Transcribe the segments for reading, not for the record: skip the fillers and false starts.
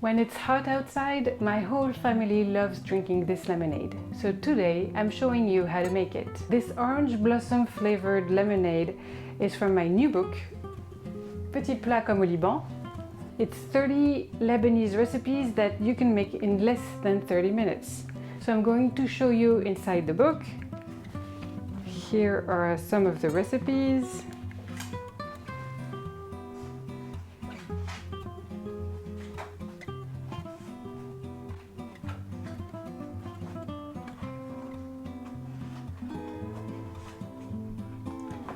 When it's hot outside, my whole family loves drinking this lemonade. So today I'm showing you how to make it. This orange blossom flavored lemonade is from my new book, Petits, comme au Liban. It's 30 Lebanese recipes that you can make in less than 30 minutes. So I'm going to show you inside the book. Here are some of the recipes.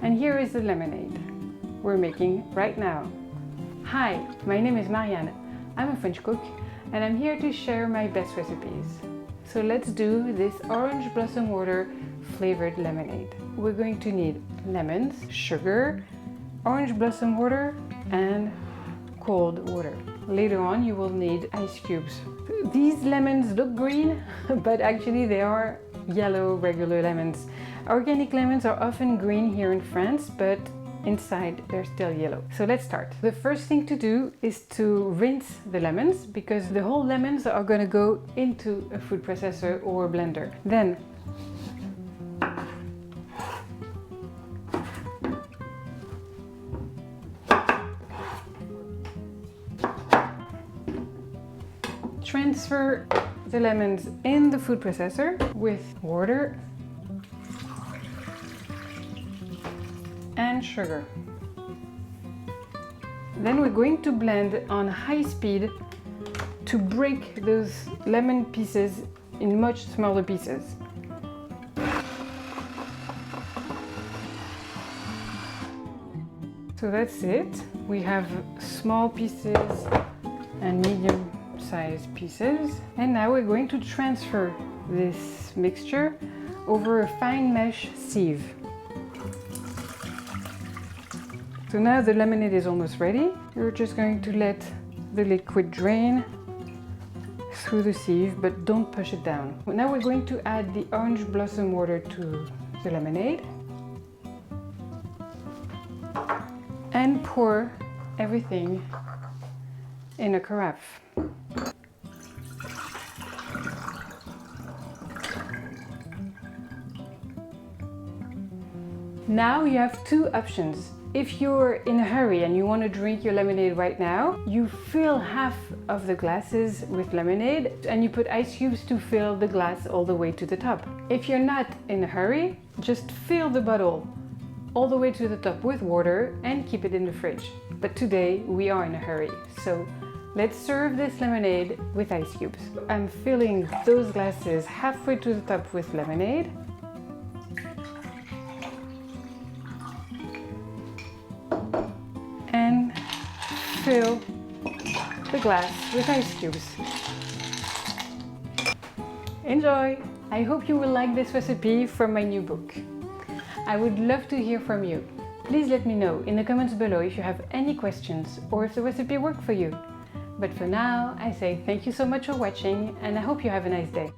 And here is the lemonade we're making right now. Hi, my name is Marianne. I'm a French cook and I'm here to share my best recipes. So let's do this orange blossom water flavored lemonade. We're going to need lemons, sugar, orange blossom water and cold water. Later on you will need ice cubes. These lemons look green, but actually they are yellow regular lemons. Organic lemons are often green here in France, but inside they're still yellow. So let's start. The first thing to do is to rinse the lemons because the whole lemons are going to go into a food processor or a blender. Then transfer the lemons in the food processor with water and sugar. Then we're going to blend on high speed to break those lemon pieces in much smaller pieces. So that's it. We have small pieces and medium-sized pieces. And now we're going to transfer this mixture over a fine mesh sieve. So now the lemonade is almost ready. You're just going to let the liquid drain through the sieve, but don't push it down. Now we're going to add the orange blossom water to the lemonade and pour everything in a carafe. Now you have two options. If you're in a hurry and you want to drink your lemonade right now, you fill half of the glasses with lemonade and you put ice cubes to fill the glass all the way to the top. If you're not in a hurry, just fill the bottle all the way to the top with water and keep it in the fridge. But today we are in a hurry, so let's serve this lemonade with ice cubes. I'm filling those glasses halfway to the top with lemonade. And fill the glass with ice cubes. Enjoy! I hope you will like this recipe from my new book. I would love to hear from you. Please let me know in the comments below if you have any questions or if the recipe worked for you. But for now, I say thank you so much for watching and I hope you have a nice day.